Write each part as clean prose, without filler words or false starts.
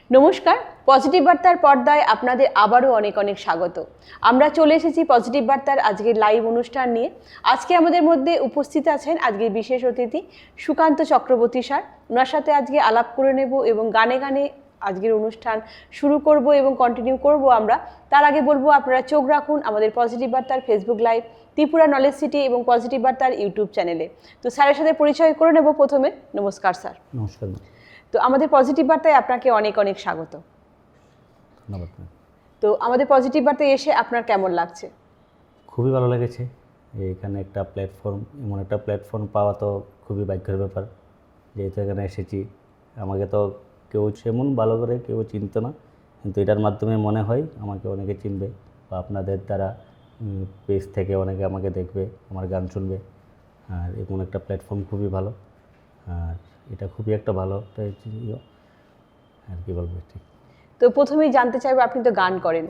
নমস্কার, পজিটিভ বার্তার পর্দায় আপনাদের আবারও অনেক অনেক স্বাগত। আমরা চলে এসেছি পজিটিভ বার্তার আজকের লাইভ অনুষ্ঠান নিয়ে। আজকে আমাদের মধ্যে উপস্থিত আছেন আজকের বিশেষ অতিথি সুকান্ত চক্রবর্তী স্যার। ওনার সাথে আজকে আলাপ করে নেব এবং গানে গানে আজকের অনুষ্ঠান শুরু করব এবং কন্টিনিউ করব আমরা। তার আগে বলবো আপনারা চোখ রাখুন আমাদের পজিটিভ বার্তার Facebook live, Tripura knowledge city এবং পজিটিভ বার্তার ইউটিউব চ্যানেলে। তো স্যারের সাথে পরিচয় করে নেব প্রথমে। নমস্কার স্যার। নমস্কার। তো আমাদের পজিটিভ বার্তায় আপনাকে অনেক অনেক স্বাগত। ধন্যবাদ। তো আমাদের পজিটিভ বার্তায় এসে আপনার কেমন লাগছে? খুবই ভালো লেগেছে। এখানে একটা প্ল্যাটফর্ম, এমন একটা প্ল্যাটফর্ম পাওয়া তো খুবই ভাগ্যের ব্যাপার। যেহেতু এখানে এসেছি, আমাকে তো কেউ সেমন ভালো করে কেউ চিনত না, কিন্তু এটার মাধ্যমে মনে হয় আমাকে অনেকে চিনবে বা আপনাদের দ্বারা পেজ থেকে অনেকে আমাকে দেখবে, আমার গান শুনবে। আর এমন একটা প্ল্যাটফর্ম খুবই ভালো, আর এটা খুবই একটা ভালো একটা আর কি বলবো। ঠিক, তো প্রথমেই জানতে চাইবো, আপনি তো গান করেন,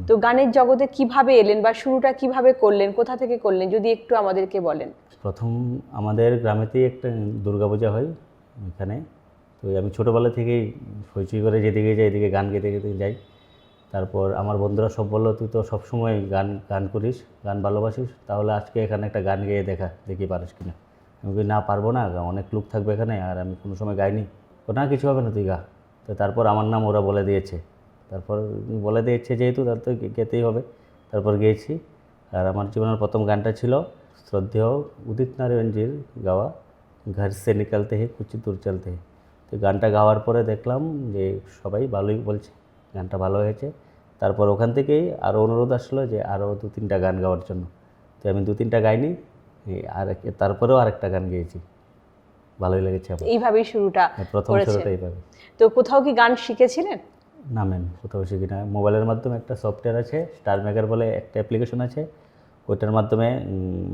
তো গানের জগতে কিভাবে এলেন বা শুরুটা কিভাবে করলেন, কোথা থেকে করলেন, যদি একটু আমাদেরকে বলেন। প্রথম আমাদের গ্রামেতেই একটা দুর্গাপূজা হয় এখানে। তো আমি ছোটোবেলা থেকেই হইচই করে যেদিকে যাই এদিকে গান গেতে গেতে যাই। তারপর আমার বন্ধুরা সব বললো, তুই তো সবসময় গান গান করিস, গান ভালোবাসিস, তাহলে আজকে এখানে একটা গান গেয়ে দেখি পারিস কিনা। আমি বলি, না পারবো না, অনেক লোক থাকবে এখানে আর আমি কোনো সময় গাইনি। তো না, কিছু হবে না, তুই গা। তো তারপর আমার নাম ওরা বলে দিয়েছে, যেহেতু তার তো গেতেই হবে। তারপর গিয়েছি, আর আমার জীবনের প্রথম গানটা ছিল শ্রদ্ধেয় উদিত নারায়ণজির গাওয়া ঘর সে নিকালতে হে কুছ দূর চলতে হে। তো গানটা গাওয়ার পরে দেখলাম যে সবাই ভালোই বলছে, গানটা ভালো হয়েছে। তারপর ওখান থেকেই আরও অনুরোধ আসলো যে আরও 2-3টা গান গাওয়ার জন্য। তো আমি 2-3টা গাইনি, তারপরেও আরেকটা গান গেয়েছি, ভালোই লেগেছে আমার। এইভাবেই শুরুটা প্রথম শুরুটা এইভাবে। তো কোথাও কি গান শিখেছিলেন? না ম্যাম, কোথাও শিখি না। মোবাইলের মাধ্যমে একটা সফটওয়্যার আছে, স্টার মেকার বলে একটা অ্যাপ্লিকেশন আছে, ওইটার মাধ্যমে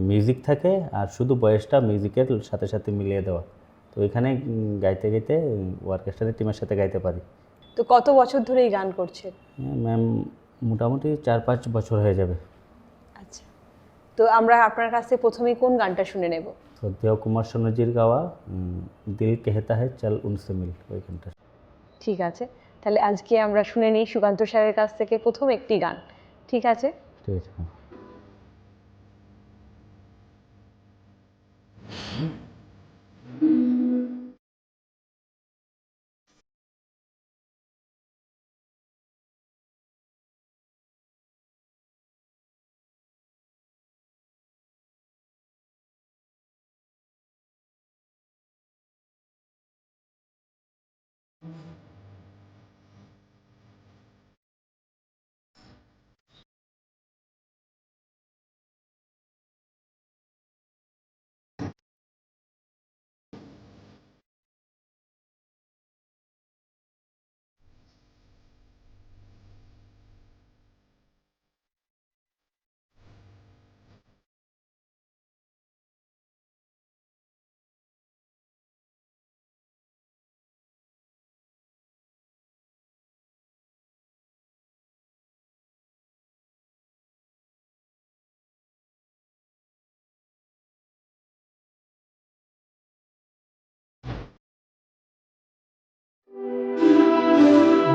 মিউজিক থাকে আর শুধু ভয়েসটা মিউজিকের সাথে সাথে মিলিয়ে দেওয়া। তো এখানে গাইতে গাইতে অর্কেস্ট্রার টিমের সাথে গাইতে পারি। তো কত বছর ধরে এই গান করছেন? ম্যাম মোটামুটি 4-5 বছর হয়ে যাবে। আচ্ছা, তো আমরা আপনার কাছ থেকে প্রথমেই কোন গানটা শুনে নেব? শ্রদ্ধেয় কুমার শানুজির গাওয়া দিল কেহতা হ্যায় চল উনসে মিল, ওই গানটা। ঠিক আছে, তাহলে আজকে আমরা শুনে নিই সুকান্ত স্যারের কাছ থেকে প্রথম একটি গান। ঠিক আছে, ঠিক আছে।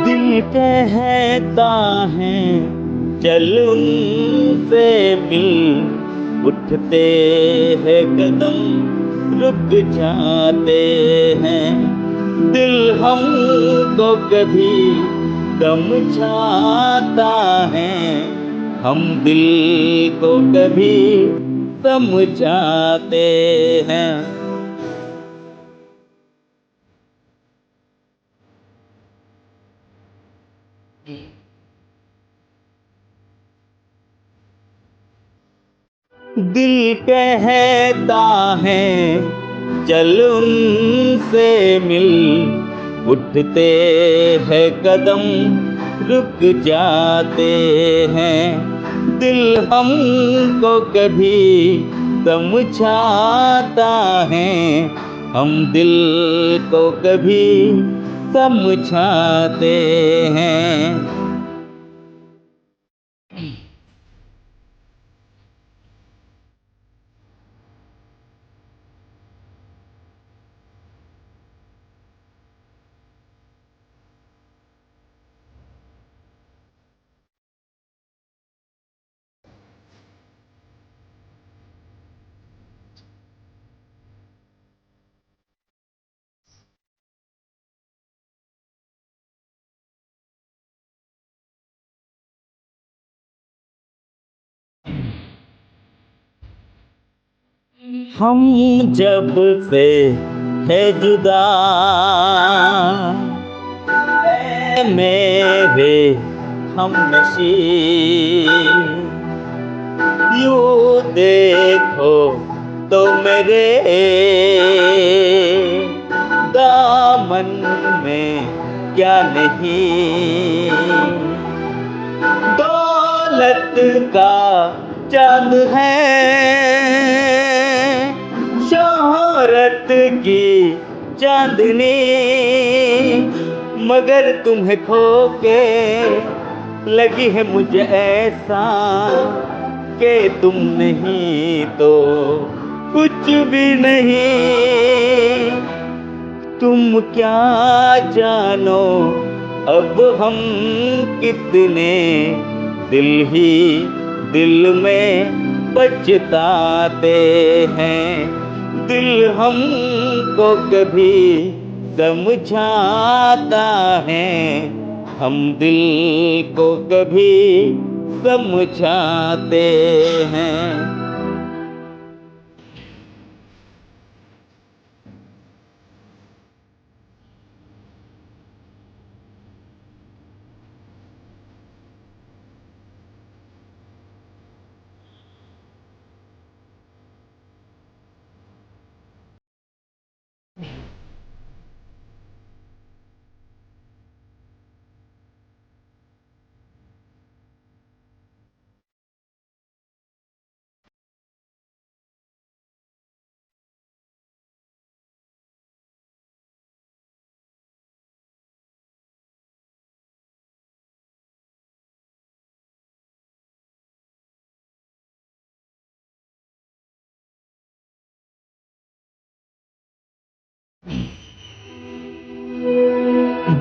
दिल कहता है चल उनसे मिल, उठते हैं कदम रुक जाते हैं। दिल हमको कभी समझाता है, हम दिल को कभी समझाते हैं। दिल कहता है चल उनसे मिल, उठते हैं कदम रुक जाते हैं। दिल हमको कभी समझाता है, हम दिल को कभी समझाते हैं। हम जब से है जुदा ऐ मेरे हम नशी, यूं देखो तो मेरे दामन में क्या नहीं, दौलत का चांद है, शोहरत की चांदनी, मगर तुम्हें खो के लगी है मुझे ऐसा कि तुम नहीं तो कुछ भी नहीं। तुम क्या जानो अब हम कितने दिल ही दिल में पछताते हैं, दिल हमको कभी समझाता है, हम दिल को कभी समझाते हैं।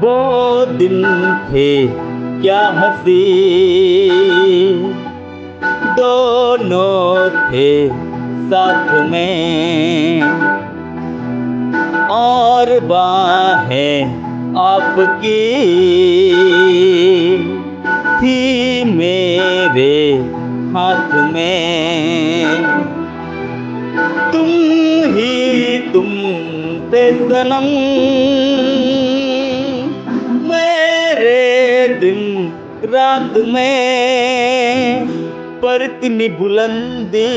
वो दिन थे क्या हंसी, दोनों थे साथ में, और बाहें आपकी थी मेरे हाथ में, तुम ही तुम थे सनम मेरे दिन रात में, पर इतनी बुलंदी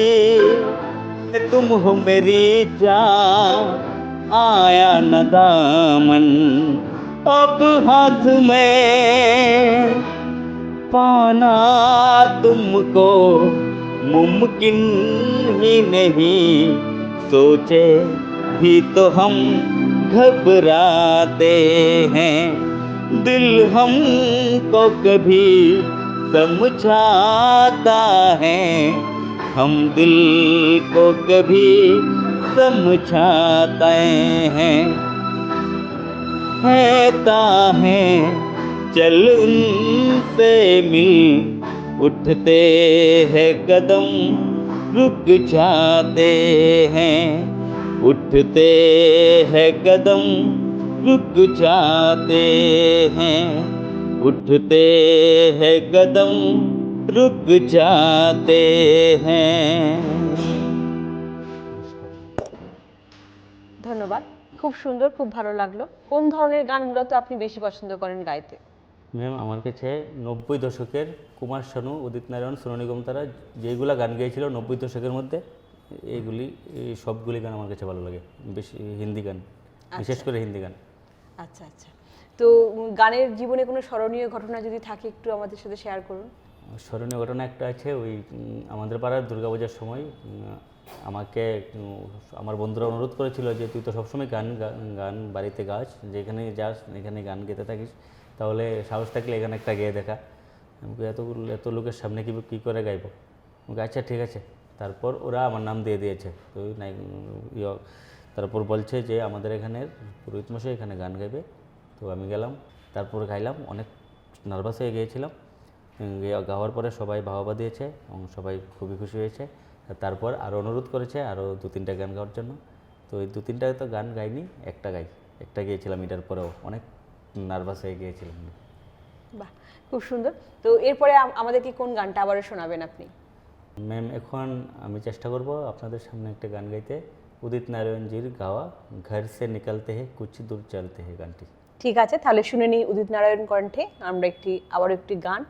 तुम हो मेरी जान, आया न दामन अब हाथ में, पाना तुमको मुमकिन ही नहीं, सोचे भी तो हम घबराते हैं, दिल हमको कभी समझाता है, हम दिल को कभी समझाते हैं। कहता है चल उनसे मिल, उठते हैं कदम रुक जाते हैं, उठते हैं कदम रुक जाते हैं, उठते हैं कदम रुक जाते हैं। ধন্যবাদ, খুব সুন্দর, খুব ভালো লাগলো। কোন ধরনের গান মূলত আপনি বেশি পছন্দ করেন গাইতে? ম্যাম আমার কাছে 90 দশকের কুমার শানু, উদিত নারায়ণ, সোনু নিগম তারা যেইগুলা গান গেয়েছিল 90 দশকের মধ্যে, এই সবগুলি গান আমার কাছে ভালো লাগে, বেশি হিন্দি গান, বিশেষ করে হিন্দি গান। আচ্ছা আচ্ছা, তো গানের জীবনে কোনো স্মরণীয় ঘটনা যদি থাকে একটু আমাদের সাথে শেয়ার করুন। স্মরণীয় ঘটনা একটা আছে, ওই আমাদের পাড়ার দুর্গাপূজার সময় আমাকে আমার বন্ধুরা অনুরোধ করেছিল যে তুই তো সবসময় গান বাড়িতে গাস, যেখানে যাস এখানে গান গেতে থাকিস, তাহলে সাহস থাকলে এখানে একটা গেয়ে দেখা। আমাকে এত লোকের সামনে কী করে গাইব? আমাকে আচ্ছা ঠিক আছে। তারপর ওরা আমার নাম দিয়ে দিয়েছে, তো তারপর বলছে যে আমাদের এখানের পুরোহিত মশাই এখানে গান গাইবে। তো আমি গেলাম, তারপর গাইলাম, অনেক নার্ভাস হয়ে গিয়েছিলাম। গাওয়ার পরে সবাই বাহবা দিয়েছে এবং সবাই খুবই খুশি হয়েছে। তারপর আরও অনুরোধ করেছে আরও 2-3টা গান গাওয়ার জন্য। তো এই 2-3টা তো গান গাইনি, একটা গিয়েছিলাম, এটার পরেও অনেক নার্ভাস হয়ে গিয়েছিলাম। বাহ, খুব সুন্দর। তো এরপরে আমাদেরকে কোন গানটা আবারও শোনাবেন আপনি? ম্যাম এখন আমি চেষ্টা করব আপনাদের সামনে একটা গান গাইতে, উদিত নারায়ণজির গাওয়া ঘর সে নিকলতে হে কুছ দূর চলতে হে গানটি। ঠিক আছে, তাহলে শুনে নিই উদিত নারায়ণ কণ্ঠে আমরা আবারও একটি গান।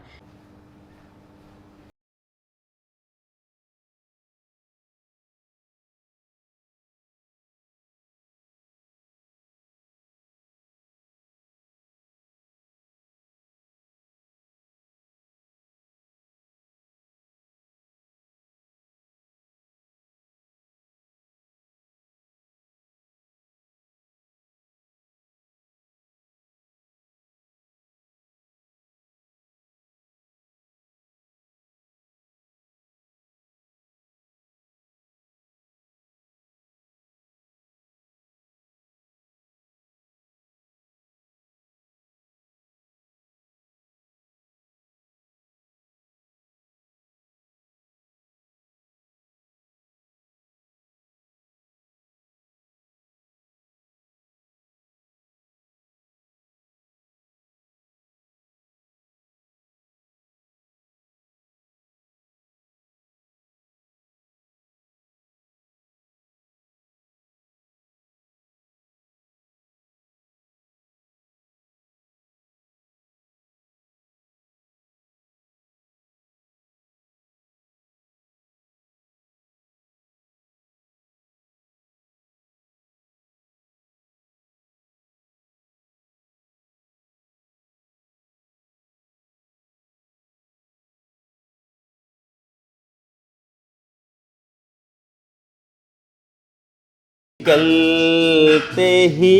निकलते ही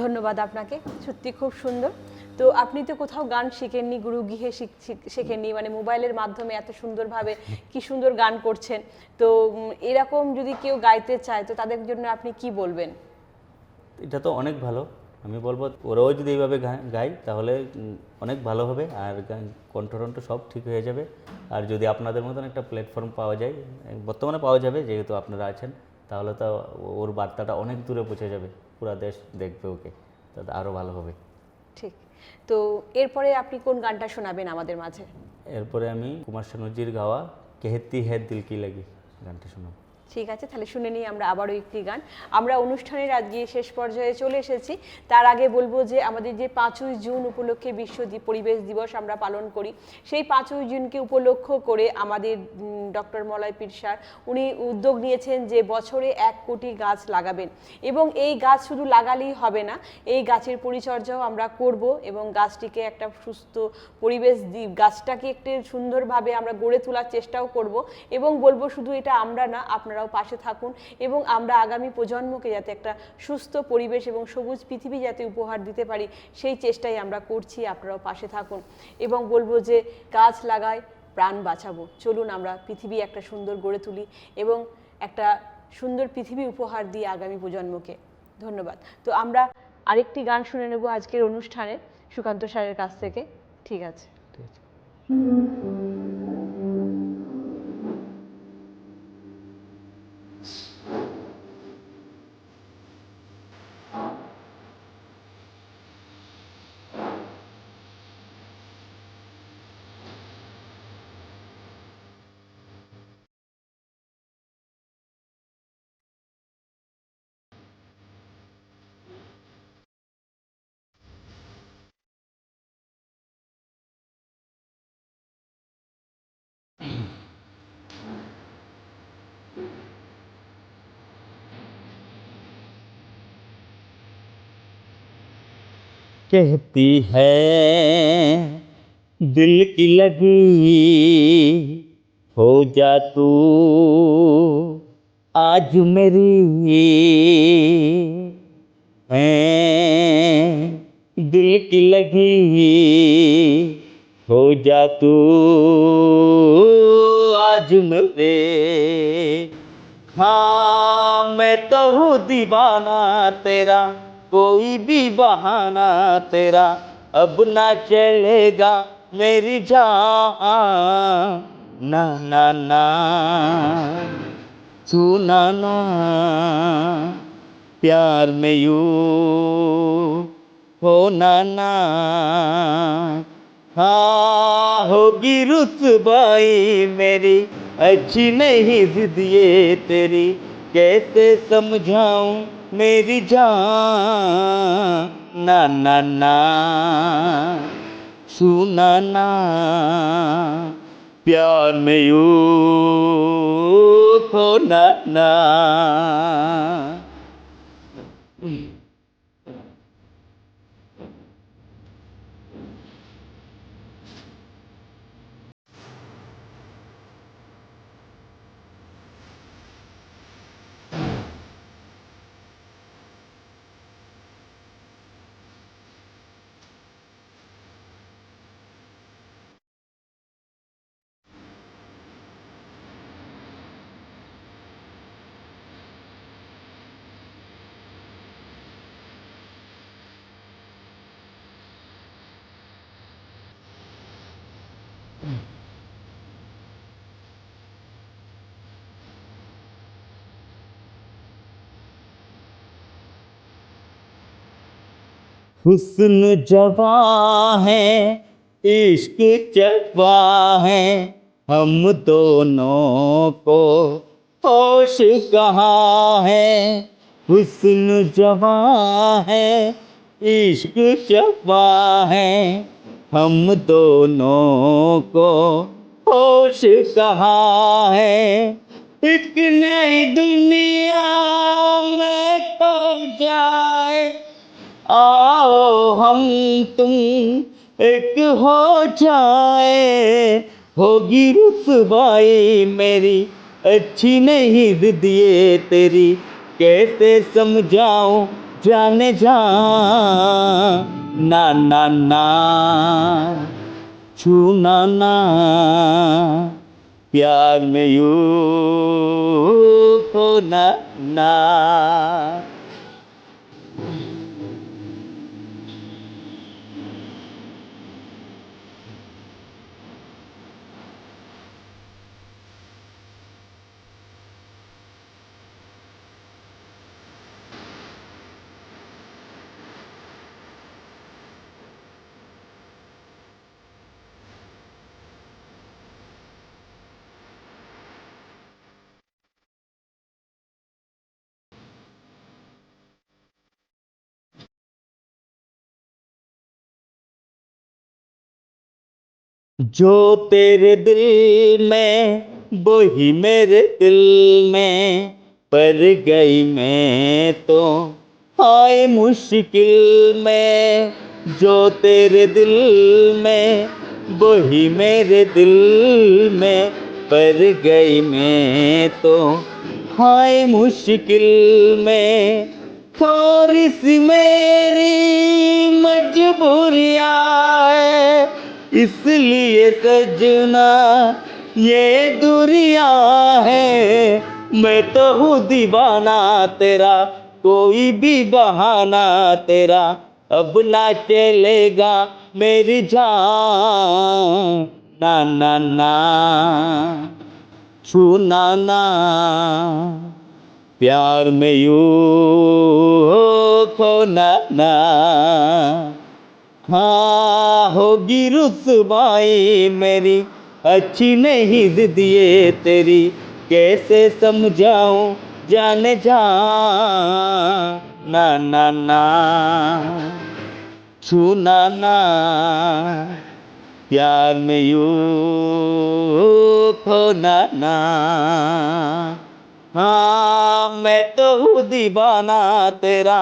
ধন্যবাদ আপনাকে, সত্যি খুব সুন্দর। তো আপনি তো কোথাও গান শিখেননি, গুরু গৃহে শেখেননি, মানে মোবাইলের মাধ্যমে এত সুন্দরভাবে কি সুন্দর গান করছেন। তো এরকম যদি কেউ গাইতে চায় তো তাদের জন্য আপনি কি বলবেন? এটা তো অনেক ভালো, আমি বলবো ওরাও যদি এইভাবে গায় তাহলে অনেক ভালো হবে, আর কণ্ঠ সব ঠিক হয়ে যাবে। আর যদি আপনাদের মতন একটা প্ল্যাটফর্ম পাওয়া যায়, বর্তমানে পাওয়া যাবে যেহেতু আপনারা আছেন, তাহলে তো ওর বার্তাটা অনেক দূরে পৌঁছে যাবে, পুরো দেশ দেখবে ওকে, তাতে আরও ভালো হবে। ঠিক। তো এরপরে আপনি কোন গানটা শোনাবেন আমাদের মাঝে? এরপরে আমি কুমার শানুজির গাওয়া কেহতি হ্যায় দিল কি লাগি গানটা শোনাব। ঠিক আছে, তাহলে শুনে নিই আমরা আবারও একটি গান। আমরা অনুষ্ঠানের আজকে শেষ পর্যায়ে চলে এসেছি। তার আগে বলবো যে আমাদের যে 5ই জুন উপলক্ষে বিশ্ব পরিবেশ দিবস আমরা পালন করি, সেই 5ই জুনকে উপলক্ষ করে আমাদের ডক্টর মলয় পীর স্যার উনি উদ্যোগ নিয়েছেন যে বছরে 1 কোটি গাছ লাগাবেন, এবং এই গাছ শুধু লাগালেই হবে না, এই গাছের পরিচর্যাও আমরা করব এবং গাছটিকে একটা সুস্থ পরিবেশ গাছটাকে একটু সুন্দরভাবে আমরা গড়ে তোলার চেষ্টাও করব, এবং বলবো শুধু এটা আমরা না, আপনারাও পাশে থাকুন এবং আমরা আগামী প্রজন্মকে যাতে একটা সুস্থ পরিবেশ এবং সবুজ পৃথিবী যাতে উপহার দিতে পারি সেই চেষ্টাই আমরা করছি, আপনারাও পাশে থাকুন। এবং বলবো যে গাছ লাগাই প্রাণ বাঁচাবো, চলুন আমরা পৃথিবী একটা সুন্দর গড়ে তুলি এবং একটা সুন্দর পৃথিবী উপহার দিই আগামী প্রজন্মকে। ধন্যবাদ। তো আমরা আরেকটি গান শুনে নেব আজকের অনুষ্ঠানে সুকান্ত স্যারের কাছ থেকে। ঠিক আছে। ঠিক আছে। कहती है दिल की लगी हो जा तू आज मेरी दिल की लगी हो जा तू आज मेरे हाँ मैं तो हूँ दीवाना तेरा कोई भी बहाना तेरा अब ना चलेगा मेरी जान ना ना ना सुना ना प्यार में यूं होना ना हाँ होगी रुसवाई मेरी अच्छी नहीं जिद ये तेरी कैसे समझाऊं मेरी जान ना ना ना सुना ना प्यार में यूं होना ना। हुस्न जवां है इश्क जवां है हम दोनों को होश कहाँ है हुस्न जवां है इश्क जवां है हम दोनों को होश कहाँ है एक नई दुनिया में खो जाए आओ हम तुम एक हो जाए होगी रुसवाई मेरी अच्छी नहीं जिद ये तेरी कैसे समझाऊं जाने जा ना ना ना छूना ना प्यार में यूं खोना ना। जो तेरे दिल में वही मेरे दिल में पर गई मैं तो हाय मुश्किल में। जो तेरे दिल में वही मेरे दिल में पर गई मैं तो हाय मुश्किल में। थोड़ी सी मेरी मजबूरियाँ है इसलिए सजना ये दूरियां है। मैं तो हूँ दीवाना तेरा कोई भी बहाना तेरा अब ना चलेगा मेरी जान। ना ना ना छूना ना प्यार में यूं खोना ना। हाँ होगी रुसवाई मेरी अच्छी नहीं जिद ये तेरी कैसे समझाऊं जाने जा ना ना ना छूना ना प्यार में यूं खोना ना। हाँ मैं तो हूँ दीवाना तेरा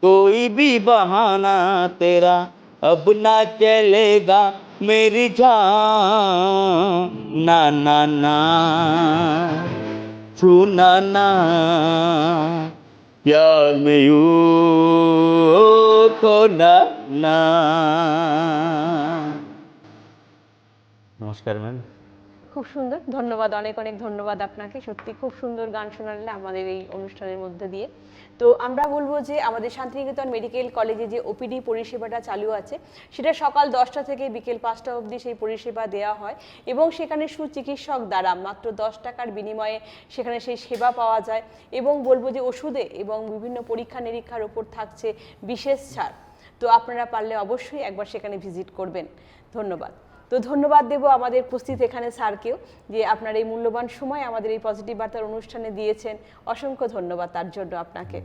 कोई भी बहाना तेरा अब ना चलेगा मेरी जान। ना ना ना छूना ना प्यार में यूं खोना ना। নমস্কার ম্যাম। খুব সুন্দর, ধন্যবাদ, অনেক অনেক ধন্যবাদ আপনাকে। সত্যি খুব সুন্দর গান শোনালেন আমাদের এই অনুষ্ঠানের মধ্যে দিয়ে। তো আমরা বলবো যে আমাদের শান্তিনিকেতন মেডিকেল কলেজে যে ওপিডি পরিষেবাটা চালু আছে সেটা সকাল 10টা থেকে বিকেল 5টা অবধি সেই পরিষেবা দেওয়া হয় এবং সেখানে সুচিকিৎসক দ্বারা মাত্র 10 টাকার বিনিময়ে সেখানে সেই সেবা পাওয়া যায় এবং বলবো যে ওষুধে এবং বিভিন্ন পরীক্ষা নিরীক্ষার উপর থাকছে বিশেষ ছাড়। তো আপনারা পারলে অবশ্যই একবার সেখানে ভিজিট করবেন। ধন্যবাদ। তো ধন্যবাদ দেব আমাদের উপস্থিত এখানে স্যারকেও যে আপনার এই মূল্যবান সময় আমাদের এই পজিটিভ বার্তার অনুষ্ঠানে দিয়েছেন। অসংখ্য ধন্যবাদ তার জন্য আপনাকে।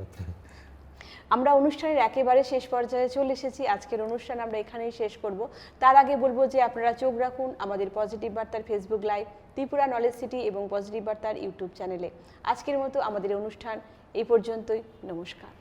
আমরা অনুষ্ঠানের একেবারে শেষ পর্যায়ে চলে এসেছি। আজকের অনুষ্ঠান আমরা এখানেই শেষ করব। তার আগে বলবো যে আপনারা চোখ রাখুন আমাদের পজিটিভ বার্তার Facebook live, Tripura knowledge city এবং পজিটিভ বার্তার ইউটিউব চ্যানেলে। আজকের মতো আমাদের অনুষ্ঠান এই পর্যন্তই। নমস্কার।